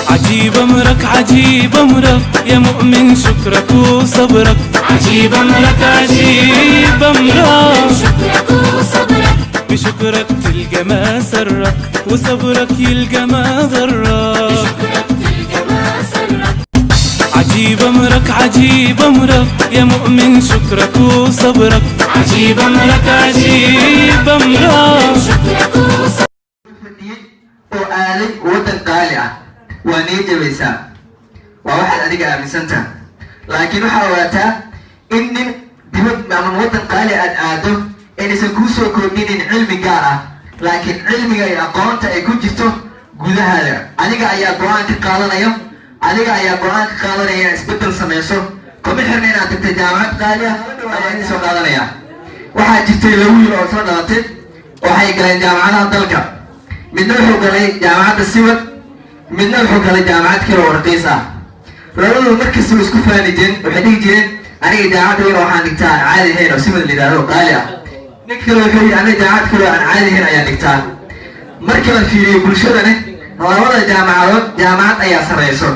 عجيب أمرك عجيب أمرك يا مؤمن شكرك وصبرك عجيب أمرك عجيب أمرك شكرك وصبرك بشكرك تلقى ما سرك وصبرك يلقى ما ضرك بشكرك تلقى ما سرك عجيب أمرك عجيب أمرك يا مؤمن شكرك وصبرك عجيب أمرك عجيب أمرك شكرك وصبرك oo aaday waddan qaali ah waa niyadjabaysaa waa waxaad adiga aaminsantaha laakiin waxaa ogaataa in nin dibad ama waddan qaali aad aado inaysan kuu soo kordhinin cilmi gaar ah laakiin cilmiga iyo aqoonta ay ku jirto gudahaada adiga ayaa go-aan ka qaadanaya adiga ayaa go-aan ka qaadanaya isbeddel samayso kuma xirna inaad tagtay jaamacad qaali ah ayaa idin soo qaadanaya waxaa jirtay laba wiil oo soo dhalatay waxay galeen jaamacadaha dalka midna wuxuu galay jaamacadda siwad midna wuxuu galay jaamacad kale oo raqiis ah labadooda markasta way isku faani jireen waxay dhihi jireen aniga jaamacadda weyn waxaan dhigtaa aan caadi ahayn oo siwad la yidhaahdo qaali ah nin kale wuxuu yidhi aniga jaamacad kale oo aan caadi ahayn ayaan dhigtaa markii la fiiriyo bulshadani labada jaamacadood jaamacad ayaa sarreyso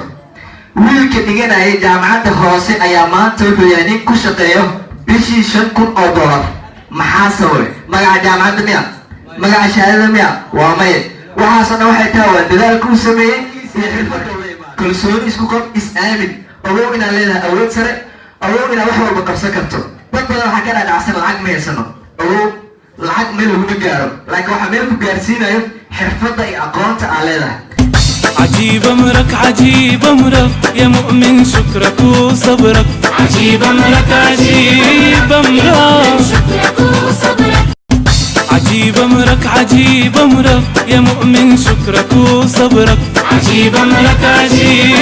wiilka dhiganayay jaamacadda hoose ayaa maanta wuxuu yahay nin ku shaqeeyo bishii $5,000 maxaa sababay magaca jaamacadda miya magaca shahaadada miya waa maye waxaasoo dhan waxay tahay waa dadaalka uu sameeyey iyo xirfadda kalsooni isku qof is-aamin ogow inaad leedahay awood sare ogow inaad wax walba qabsan karto dad badan waxaa ka dhaadhacsan lacag ma haysano ogow lacag meel laguma gaaro laakiin waxaa meel ku gaarsiinayo xirfadda iyo aqoonta aad leedahay عجيب أمرك عجيب أمرك يا مؤمن شكرك وصبرك عجيب أمرك عجيب أمرك شكرك وصبرك عجيب أمرك عجيب أمرك يا مؤمن شكرك وصبرك عجيب أمرك عجيب